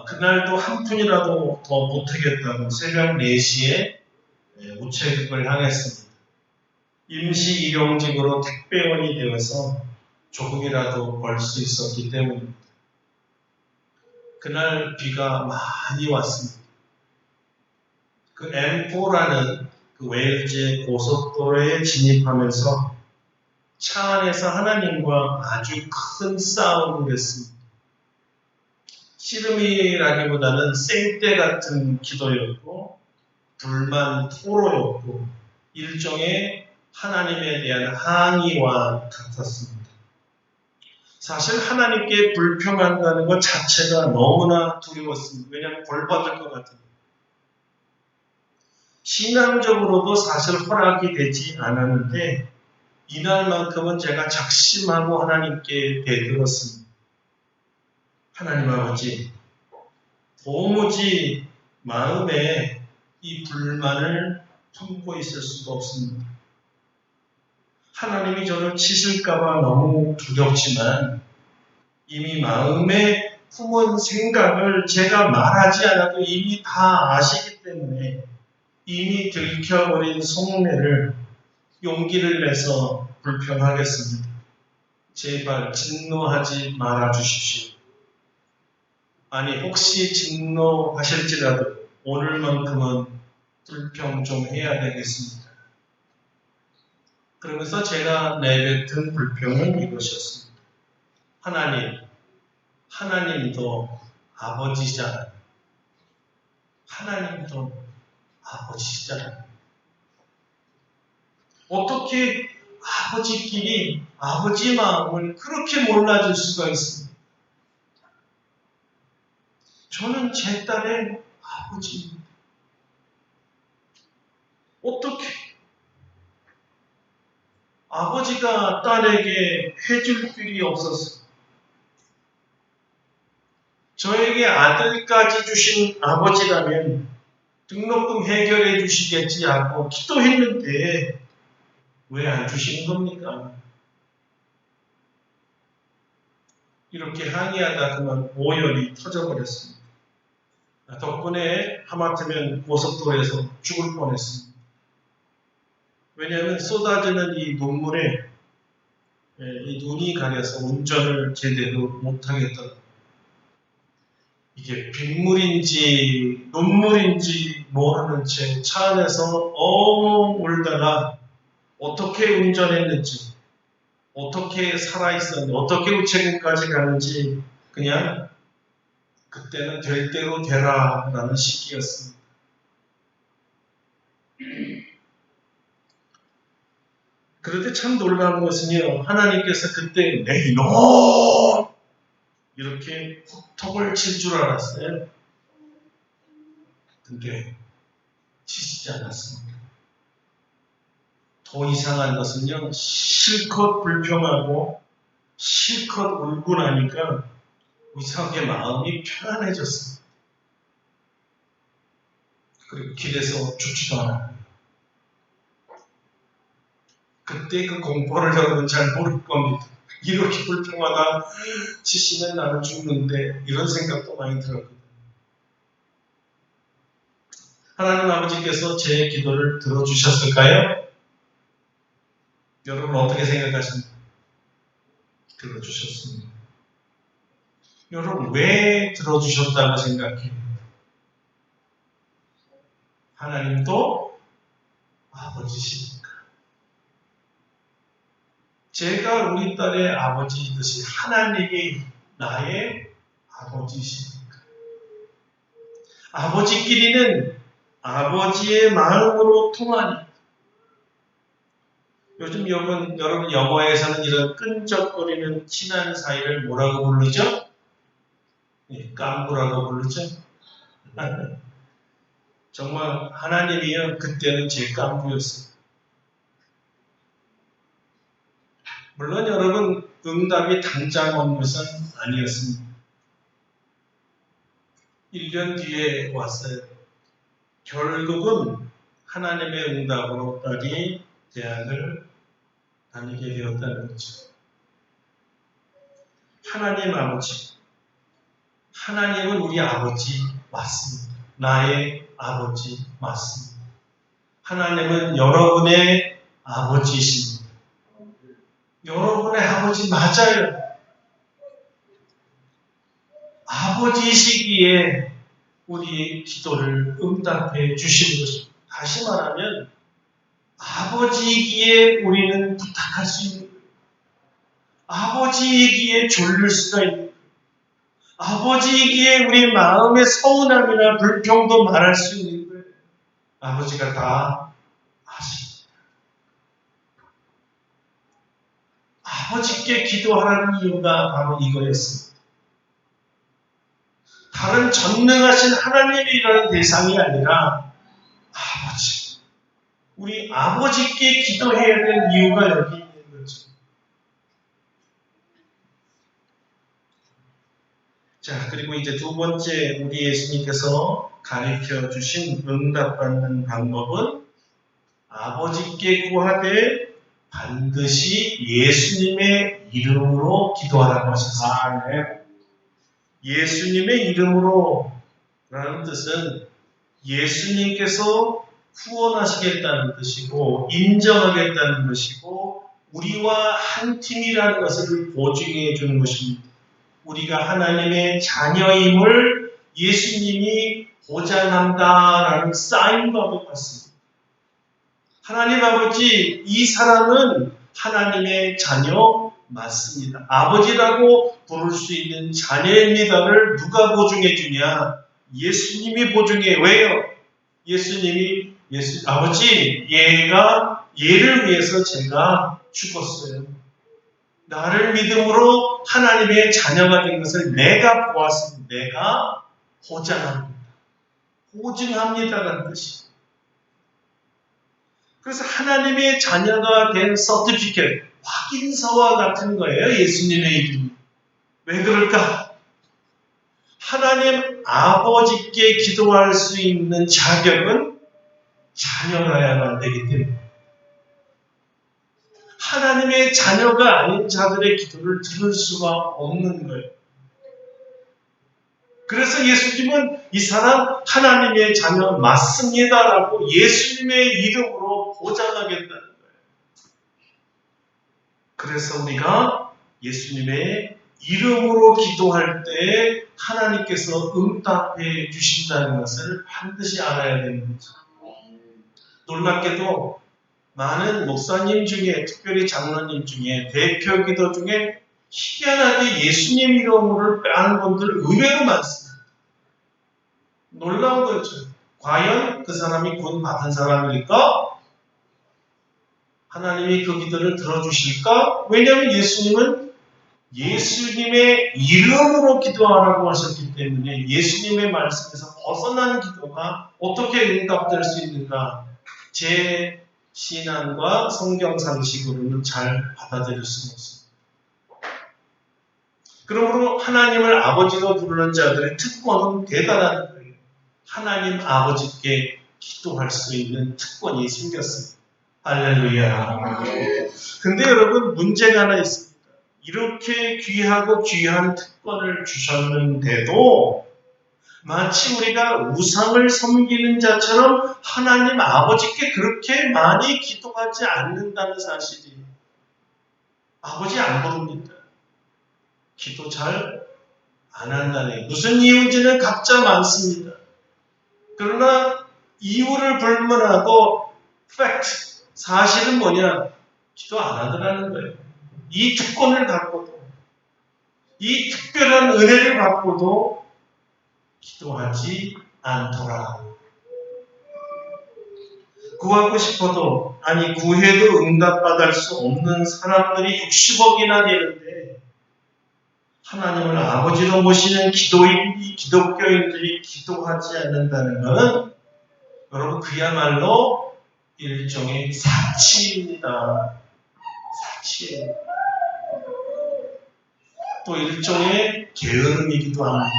그날도 한 푼이라도 더 보태겠다고 새벽 4시에 우체국을 향했습니다. 임시 일용직으로 택배원이 되어서 조금이라도 벌 수 있었기 때문입니다. 그날 비가 많이 왔습니다. 그 M4라는 그 웨일즈의 고속도로에 진입하면서 차 안에서 하나님과 아주 큰 싸움을 했습니다. 씨름이라기보다는 생떼 같은 기도였고 불만 토로였고 일종의 하나님에 대한 항의와 같았습니다. 사실 하나님께 불평한다는 것 자체가 너무나 두려웠습니다. 왜냐하면 벌 받을 것 같아요. 신앙적으로도 사실 허락이 되지 않았는데 이날만큼은 제가 작심하고 하나님께 대들었습니다. 하나님 아버지, 도무지 마음에 이 불만을 품고 있을 수가 없습니다. 하나님이 저를 치실까봐 너무 두렵지만 이미 마음에 품은 생각을 제가 말하지 않아도 이미 다 아시기 때문에 이미 들켜버린 속내를 용기를 내서 불평하겠습니다. 제발 진노하지 말아 주십시오. 아니 혹시 진노하실지라도 오늘만큼은 불평 좀 해야 되겠습니다. 그러면서 제가 내뱉은 불평은 이것이었습니다. 하나님도 아버지잖아요. 하나님도 아버지잖아요. 어떻게 아버지끼리 아버지 마음을 그렇게 몰라줄 수가 있습니까? 저는 제 딸의 아버지입니다. 어떻게 아버지가 딸에게 해줄 길이 없어서 저에게 아들까지 주신 아버지라면 등록금 해결해 주시겠지 하고 기도했는데 왜 안 주시는 겁니까? 이렇게 항의하다 그만 오열이 터져버렸습니다. 덕분에 하마터면 고속도로에서 죽을 뻔했습니다. 왜냐하면 쏟아지는 이 눈물에 이 눈이 가려서 운전을 제대로 못하겠더라고요. 이게 빗물인지 눈물인지 모르는 채 차 안에서 엉엉 울다가 어떻게 운전했는지 어떻게 살아있었는지 어떻게 우체국까지 가는지 그냥 그때는 될 대로 되라 라는 시기였습니다. 그런데 참 놀라운 것은요, 하나님께서 그때 내 이놈! 이렇게 턱을 칠 줄 알았어요. 근데 치시지 않았습니다. 더 이상한 것은요, 실컷 불평하고 실컷 울고 나니까 이상하게 마음이 편안해졌습니다. 그리고 길에서 죽지도 않아요. 그때 그 공포를 여러분 잘 모를 겁니다. 이렇게 불평하다 치시면 나는 죽는데 이런 생각도 많이 들었거든요. 하나님 아버지께서 제 기도를 들어주셨을까요? 여러분 어떻게 생각하십니까? 들어주셨습니다. 여러분 왜 들어주셨다고 생각해요? 하나님도 아버지시니까. 제가 우리 딸의 아버지이듯이 하나님이 나의 아버지시니까. 아버지끼리는 아버지의 마음으로 통하니. 요즘 여러분 영어에서는 이런 끈적거리는 친한 사이를 뭐라고 부르죠? 깐부라고 부르죠? 정말 하나님이요, 그때는 제 깐부였어요. 물론 여러분 응답이 당장 온 것은 아니었습니다. 1년 뒤에 왔어요. 결국은 하나님의 응답으로 딸이 대학을 다니게 되었다는 거죠. 하나님 아버지. 하나님은 우리 아버지 맞습니다. 나의 아버지 맞습니다. 하나님은 여러분의 아버지이십니다. 여러분의 아버지 맞아요. 아버지이시기에 우리의 기도를 응답해 주시는 것입니다. 다시 말하면 아버지이기에 우리는 부탁할 수 있는 거예요. 아버지이기에 졸릴 수가 있는 거예요. 아버지이기에 우리 마음의 서운함이나 불평도 말할 수 있는 거예요. 아버지가 다 아십니다. 아버지께 기도하라는 이유가 바로 이거였습니다. 다른 전능하신 하나님이라는 대상이 아니라 아버지. 우리 아버지께 기도해야 될 이유가 여기 있는 거죠. 자, 그리고 이제 두 번째 우리 예수님께서 가르쳐 주신 응답받는 방법은 아버지께 구하되 반드시 예수님의 이름으로 기도하라고 하셨습니다. 예수님의 이름으로 라는 뜻은 예수님께서 후원하시겠다는 뜻이고 인정하겠다는 것이고 우리와 한 팀이라는 것을 보증해 주는 것입니다. 우리가 하나님의 자녀임을 예수님이 보장한다라는 사인과도 같습니다. 하나님 아버지, 이 사람은 하나님의 자녀 맞습니다. 아버지라고 부를 수 있는 자녀입니다를 누가 보증해 주냐? 예수님이 보증해. 왜요? 예수님이 아버지, 얘를 위해서 제가 죽었어요. 나를 믿음으로 하나님의 자녀가 된 것을 내가 보았습니다. 내가 보장합니다. 보증합니다라는 뜻이에요. 그래서 하나님의 자녀가 된 서티피켓, 확인서와 같은 거예요. 예수님의 이름이. 왜 그럴까? 하나님 아버지께 기도할 수 있는 자격은 자녀라야만 되기 때문에 하나님의 자녀가 아닌 자들의 기도를 들을 수가 없는 거예요. 그래서 예수님은 이 사람 하나님의 자녀 맞습니다라고 예수님의 이름으로 보장하겠다는 거예요. 그래서 우리가 예수님의 이름으로 기도할 때 하나님께서 응답해 주신다는 것을 반드시 알아야 되는 거죠. 놀랍게도 많은 목사님 중에, 특별히 장로님 중에, 대표 기도 중에 희한하게 예수님 이름으로 빼는 분들 의외로 많습니다. 놀라운 거죠. 과연 그 사람이 구원 받은 사람일까? 하나님이 그 기도를 들어주실까? 왜냐하면 예수님은 예수님의 이름으로 기도하라고 하셨기 때문에 예수님의 말씀에서 벗어난 기도가 어떻게 응답될 수 있는가? 제 신앙과 성경 상식으로는 잘 받아들일 수는 없습니다. 그러므로 하나님을 아버지로 부르는 자들의 특권은 대단한 거예요. 하나님 아버지께 기도할 수 있는 특권이 생겼습니다. 할렐루야. 근데 여러분 문제가 하나 있습니다. 이렇게 귀하고 귀한 특권을 주셨는데도 마치 우리가 우상을 섬기는 자처럼 하나님 아버지께 그렇게 많이 기도하지 않는다는 사실이 아버지 안 부릅니다. 기도 잘 안 한다네. 무슨 이유인지는 각자 많습니다. 그러나 이유를 불문하고 팩트, 사실은 뭐냐? 기도 안 하더라는 거예요. 이 특권을 갖고도 이 특별한 은혜를 갖고도 기도하지 않더라. 구하고 싶어도, 아니 구해도 응답받을 수 없는 사람들이 60억이나 되는데 하나님을 아버지로 모시는 기독교인들이 기도하지 않는다는 것은 여러분 그야말로 일종의 사치입니다. 사치예요. 또 일종의 게으름이기도 합니다.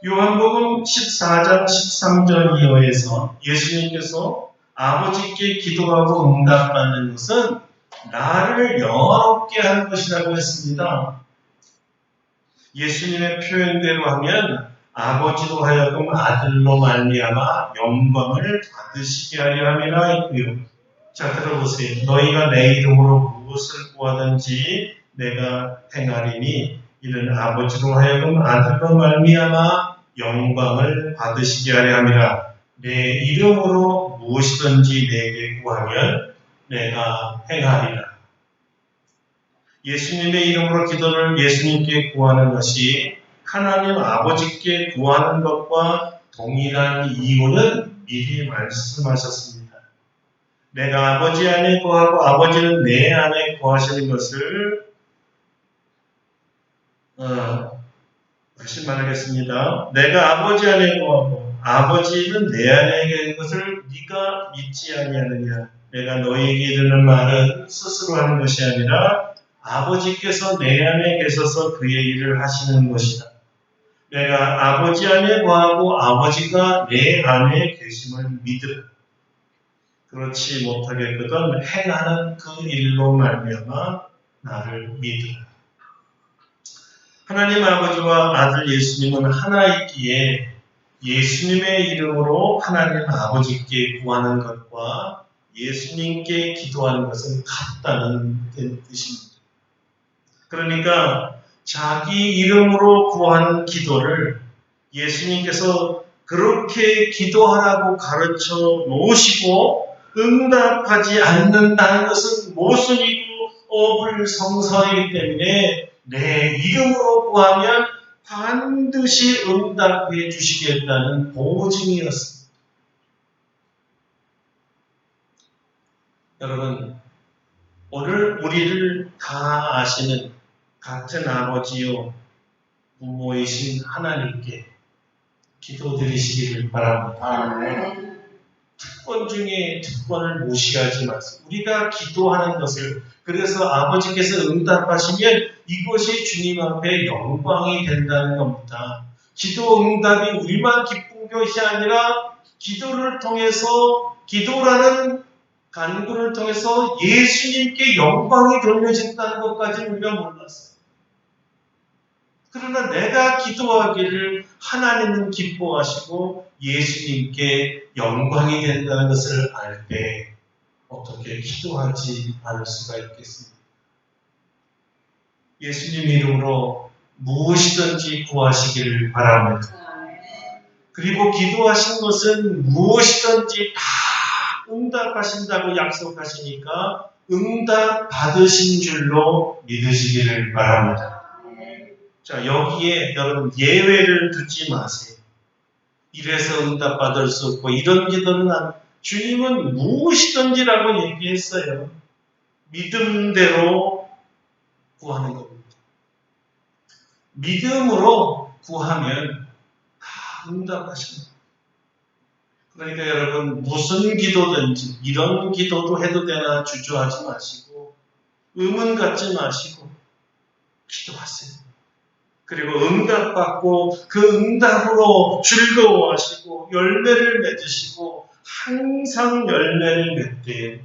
요한복음 14장 13절 이하에서 예수님께서 아버지께 기도하고 응답받는 것은 나를 영화롭게 하는 것이라고 했습니다. 예수님의 표현대로 하면 아버지로 하여금 아들로 말미암아 영광을 받으시게 하려 함이라 했고요. 자, 들어보세요. 너희가 내 이름으로 무엇을 구하든지 내가 행하리니 이는 아버지로 하여금 아들로 말미암아 영광을 받으시게 하려 함이라. 내 이름으로 무엇이든지 내게 구하면 내가 행하리라. 예수님의 이름으로 기도를 예수님께 구하는 것이 하나님 아버지께 구하는 것과 동일한 이유는 미리 말씀하셨습니다. 내가 아버지 안에 구하고 아버지는 내 안에 구하시는 것을 다시 말하겠습니다. 내가 아버지 안에 구하고 아버지는 내 안에 계신 것을 네가 믿지 아니하느냐. 내가 너희에게 이르는 말은 스스로 하는 것이 아니라 아버지께서 내 안에 계셔서 그의 일을 하시는 것이다. 내가 아버지 안에 구하고 아버지가 내 안에 계심을 믿으라. 그렇지 못하겠거든 행하는 그 일로 말미암아 나를 믿으라. 하나님 아버지와 아들 예수님은 하나이기에 예수님의 이름으로 하나님 아버지께 구하는 것과 예수님께 기도하는 것은 같다는 뜻입니다. 그러니까 자기 이름으로 구하는 기도를 예수님께서 그렇게 기도하라고 가르쳐 놓으시고 응답하지 않는다는 것은 모순이고 어불성설이기 때문에 내 이름으로 구하면 반드시 응답해 주시겠다는 보증이었습니다. 여러분, 오늘 우리를 다 아시는 같은 아버지요 부모이신 하나님께 기도드리시기를 바랍니다. 특권 중에 특권을 무시하지 마세요. 우리가 기도하는 것을 그래서 아버지께서 응답하시면 이것이 주님 앞에 영광이 된다는 겁니다. 기도 응답이 우리만 기쁜 것이 아니라 기도를 통해서 기도라는 간구를 통해서 예수님께 영광이 돌려진다는 것까지는 우리가 몰랐어요. 그러나 내가 기도하기를 하나님은 기뻐하시고 예수님께 영광이 된다는 것을 알 때 어떻게 기도하지 않을 수가 있겠습니까? 예수님 이름으로 무엇이든지 구하시기를 바랍니다. 그리고 기도하신 것은 무엇이든지 다 응답하신다고 약속하시니까 응답 받으신 줄로 믿으시기를 바랍니다. 자, 여기에 여러분 예외를 두지 마세요. 이래서 응답받을 수 없고 이런 기도는 주님은 무엇이든지라고 얘기했어요. 믿음대로 구하는 겁니다. 믿음으로 구하면 다 응답하십니다. 그러니까 여러분 무슨 기도든지 이런 기도도 해도 되나 주저하지 마시고 의문 갖지 마시고 기도하세요. 그리고 응답받고 그 응답으로 즐거워하시고 열매를 맺으시고 항상 열매를 맺되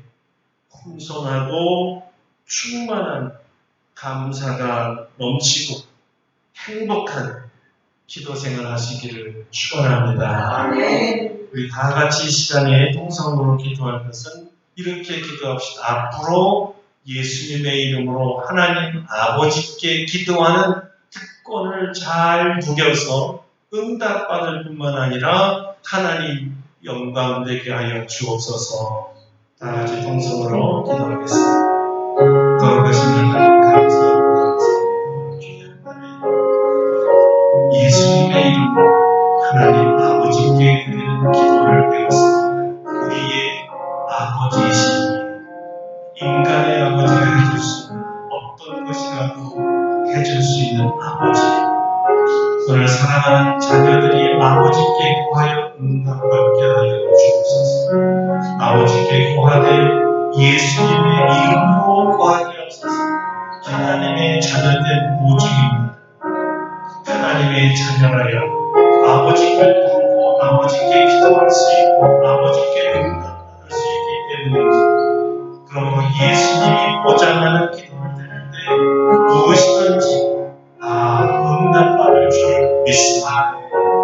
풍성하고 충만한 감사가 넘치고 행복한 기도 생활 하시기를 축원합니다. 우리 다 같이 이 시간에 통성으로 기도할 것은 이렇게 기도합시다. 앞으로 예수님의 이름으로 하나님 아버지께 기도하는 특권을 잘 누려서 응답받을 뿐만 아니라 하나님 영광 되게 하여 주옵소서. 다 같이 통성으로 기도하겠습니다. 거룩하신 하나님 감사합니다. 예수님의 이름으로 하나님 아버지께 드리는 기도를 배웠습니다. 우리의 아버지이신 인간의 아버지가 해줄 수 있는 어떤 것이라도 해줄 수 있는 아버지, 오늘 사랑하는 자녀들이 아버지께 구하여 응답받게 하여 주옵소서. 아버지께 구하되 예수님의 이름으로 구하기옵소서. 하나님의 자녀된 보증입니다. 하나님의 자녀라여 아버지께 부르고 아버지께 기도할 수 있고 아버지께 응답받을 수 있기 때문입니다. 그러므로 예수님이 보장하는 기도를 드릴 때 무엇이든지 응답받을 줄 믿습니다.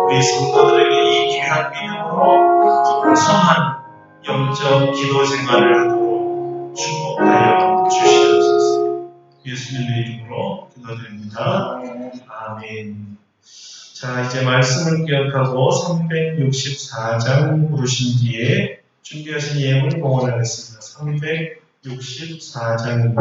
우리 성도들에게 이 귀한 믿음으로 풍성한 영적 기도 생활을 하도록 축복하여 주시옵소서. 예수님의 이름으로 기도드립니다. 아멘. 자, 이제 말씀을 기억하고 364장 부르신 뒤에 준비하신 예물 봉헌하겠습니다. 364장입니다.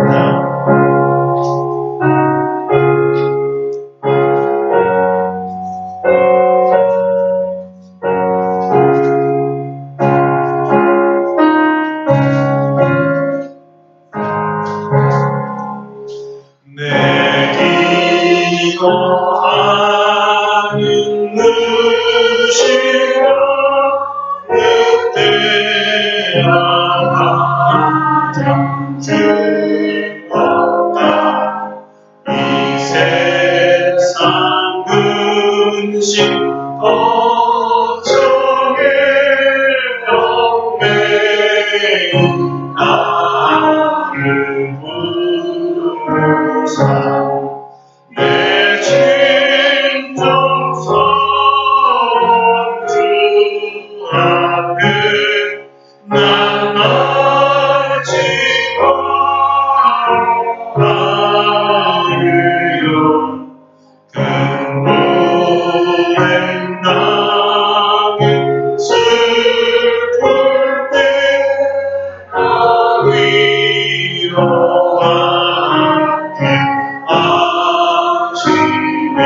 내 기도하는 누시가 늑대야 가장 즐겁다. 이 세상 근심 걱정에 얽매인 나를 부르사 내 진정성 주 앞에 난 나지만 나를요 근로엔 나게 슬플 때 나 위로하게 하시네.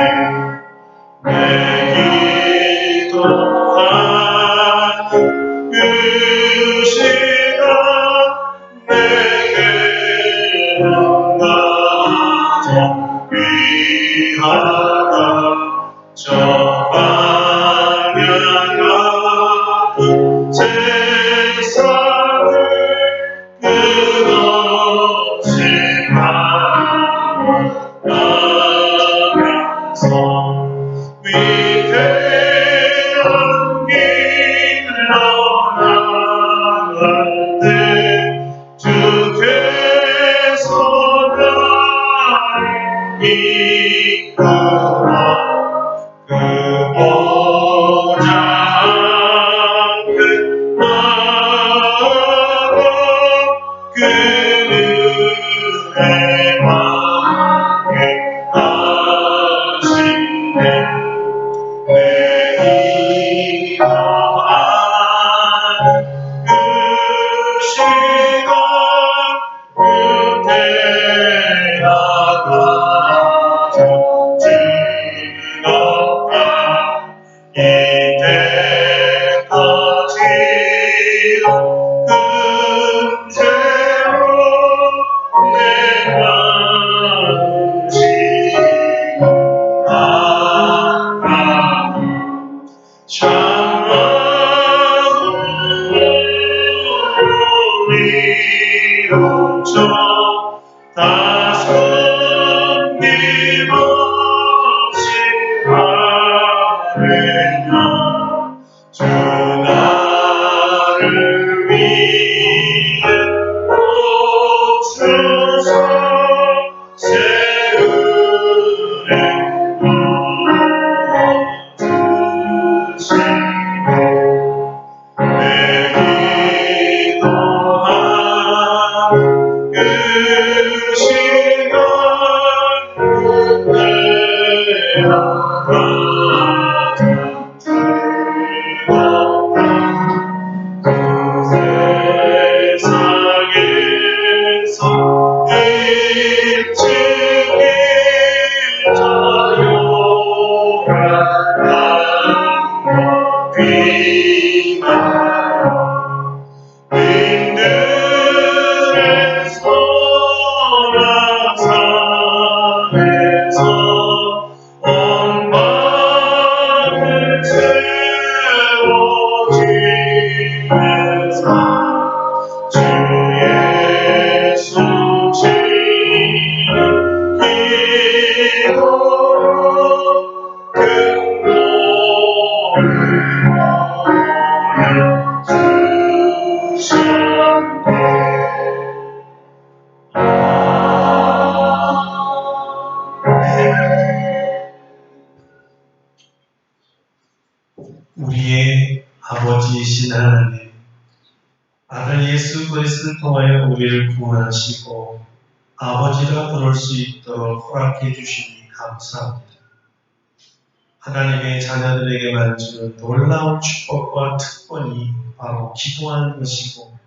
내 기도하는 그 시간 내게 가장 귀하다. 저 방향하는 세상을 끝없이 나가면서 위대한 길로 나갈 때 주께서 나를 이끌어 그 보좌 앞에 나아가 그 은혜 받게 하시네. 내 기도하는 그 시간 그때가 가장 즐겁다. 이때까지도 금세로 내가 지고 참마음으로 이루죠. 다 숨김없이 하래냐. 주 나를 위해 옥수서 세우네. 내 기도하는 그 시간 그때가 가장 즐겁다. 그 세상에서 일찍이 자유를 되도록 근거를 우리의 아버지이신 하나님, 아들 예수 그리스도를 통하여 우리를 구원하시고 아버지라 부를 수 있도록 허락해 주시니 감사합니다. 하나님의 자녀들에게만 주는 놀라운 축복과 특권이 바로 기도하는 것이고,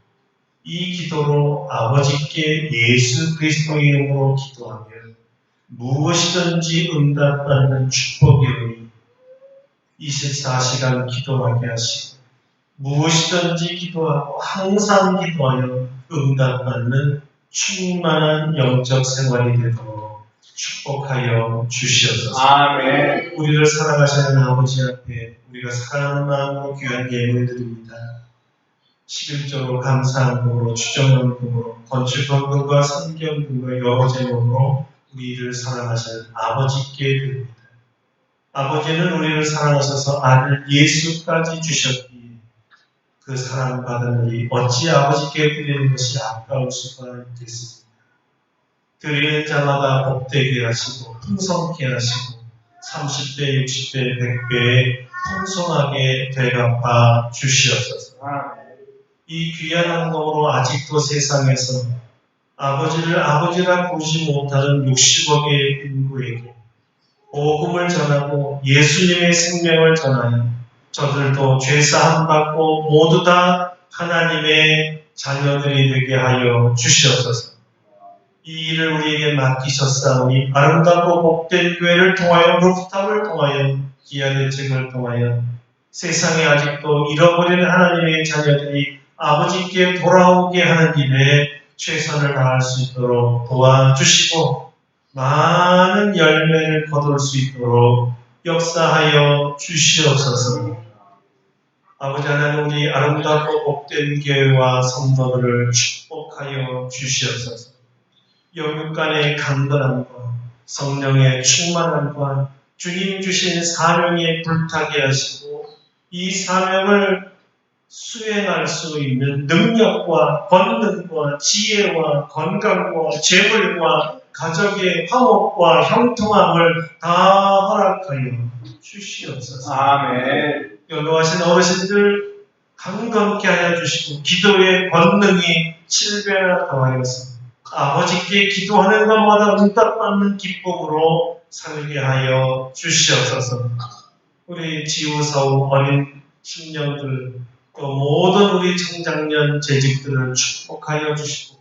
이 기도로 아버지께 예수 그리스도의 이름으로 기도하며 무엇이든지 응답받는 축복이오니 24시간 기도하게 하시고 무엇이든지 기도하고 항상 기도하여 응답받는 충만한 영적 생활이 되도록 축복하여 주시옵소서. 아멘. 우리를 사랑하시는 아버지 앞에 우리가 사랑하는 마음으로 귀한 예물 드립니다. 11조로 감사함으로 주정헌금으로 건축헌금과 성경금과 여러 제목으로 우리를 사랑하시는 아버지께 드립니다. 아버지는 우리를 사랑하셔서 아들 예수까지 주셨기에 그 사랑받은 우리 어찌 아버지께 드리는 것이 아까울 수가 있겠습니까? 드리는 자마다 복되게 하시고 풍성케 하시고 30배, 60배, 100배에 풍성하게 되갚아 주시옵소서. 이 귀한 헌금으로 아직도 세상에서 아버지를 아버지라 부르지 못하는 60억의 인구에게 복음을 전하고 예수님의 생명을 전하여 저들도 죄사함 받고 모두 다 하나님의 자녀들이 되게 하여 주시옵소서. 이 일을 우리에게 맡기셨사오니 아름답고 복된 교회를 통하여 루프탑을 통하여 기아 대책을 통하여 세상에 아직도 잃어버린 하나님의 자녀들이 아버지께 돌아오게 하는 일에 최선을 다할 수 있도록 도와주시고 많은 열매를 거둘 수 있도록 역사하여 주시옵소서. 아버지 하나님, 우리 아름답고 복된 교회와 성도들을 축복하여 주시옵소서. 영육 간의 강건함과 성령의 충만함과 주님 주신 사명에 불타게 하시고 이 사명을 수행할 수 있는 능력과 권능과 지혜와 건강과 재물과 가족의 화목과 형통함을 다 허락하여 주시옵소서. 아멘. 연로하신 어르신들 강건케 하여 주시고 기도의 권능이 7배나 더하여서 아버지께 기도하는 것마다 응답받는 기쁨으로 살게 하여 주시옵소서. 우리 지우서우 어린 신령들 또 모든 우리 청장년 재직들을 축복하여 주시고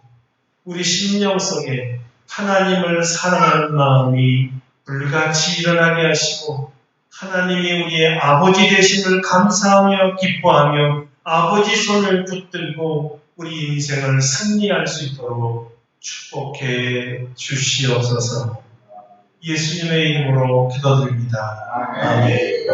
우리 심령 속에 하나님을 사랑하는 마음이 불같이 일어나게 하시고 하나님이 우리의 아버지 되심을 감사하며 기뻐하며 아버지 손을 붙들고 우리 인생을 승리할 수 있도록 축복해 주시옵소서. 예수님의 이름으로 기도드립니다. 아멘.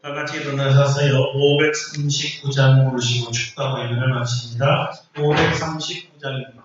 다 같이 일어나셔서요. 539장 부르시고 축가 고인을 마칩니다. 539장입니다.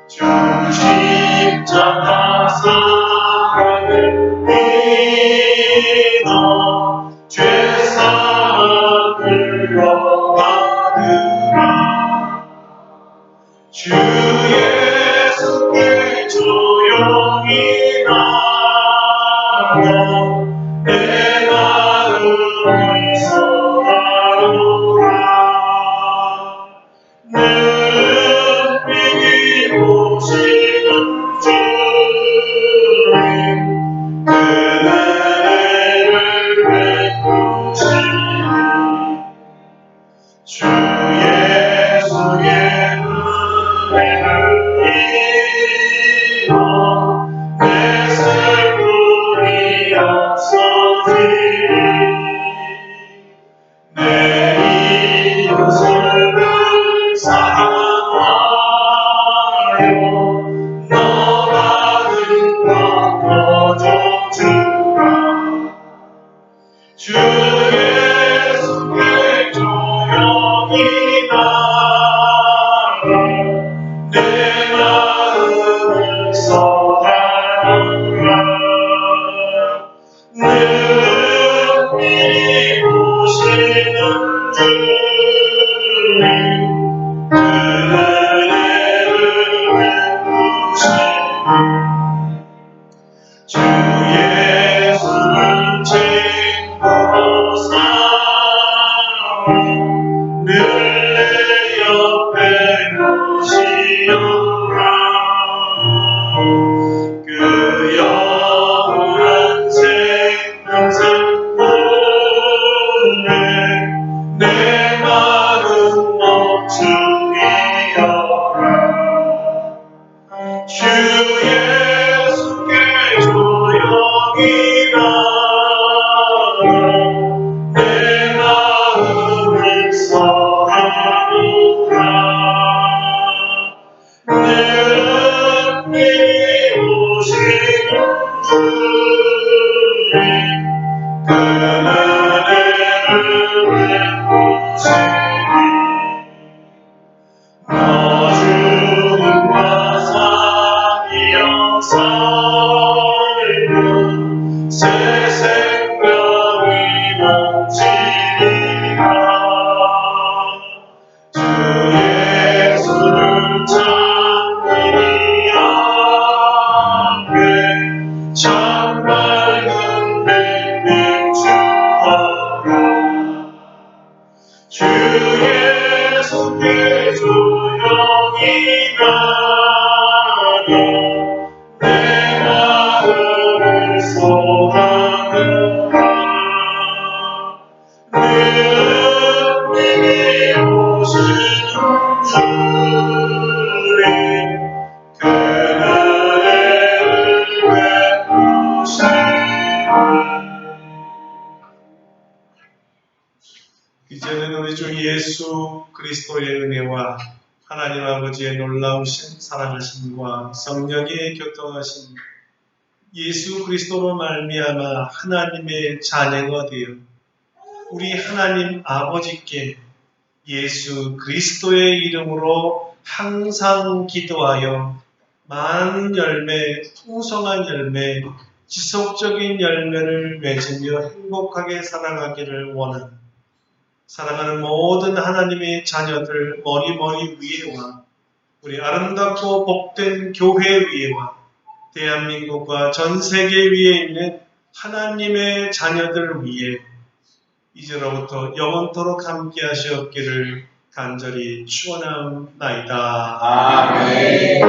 주 십자가 내 슬픔이 없어지리 내 이웃을 사랑하여 너 받은 것 거둬주라 주 예수께 조용히 나가 내 마음을 쏟아놓으라 늘 미리 보시는 주님 그 은혜를 베푸시니 주 예수를 친구로 삼아 늘 내 옆에 모시어라 그 영원한 생명샘 품에 내 마음 멈추이어라 주 예수께 조용히 나가 내 마음을 써하노라 늘 은밀히 오시는 주님 그 은혜를 베푸시니 너 주님과 사귀어 살면 새 생명이 넘치리라 주 예수를 찾는 이 앞에 참 밝은 빛 비추어라 주 예수께 조용히 나가 내 마음을 쏟아놓으라 늘 은밀히 오시는 주님 그 은혜를 베푸시니 이제는 우리 주 예수 그리스도의 은혜와 하나님 아버지의 놀라우신 사랑하심과 성령의 교통하심 예수 그리스도로 말미암아 하나님의 자녀가 되어 우리 하나님 아버지께 예수 그리스도의 이름으로 항상 기도하여 많은 열매, 풍성한 열매, 지속적인 열매를 맺으며 행복하게 살아가기를 원하는 사랑하는 모든 하나님의 자녀들 머리 위에와 우리 아름답고 복된 교회 위에와 대한민국과 전 세계 위에 있는 하나님의 자녀들 위에 이제로부터 영원토록 함께 하시옵기를 간절히 축원하옵나이다. 아멘.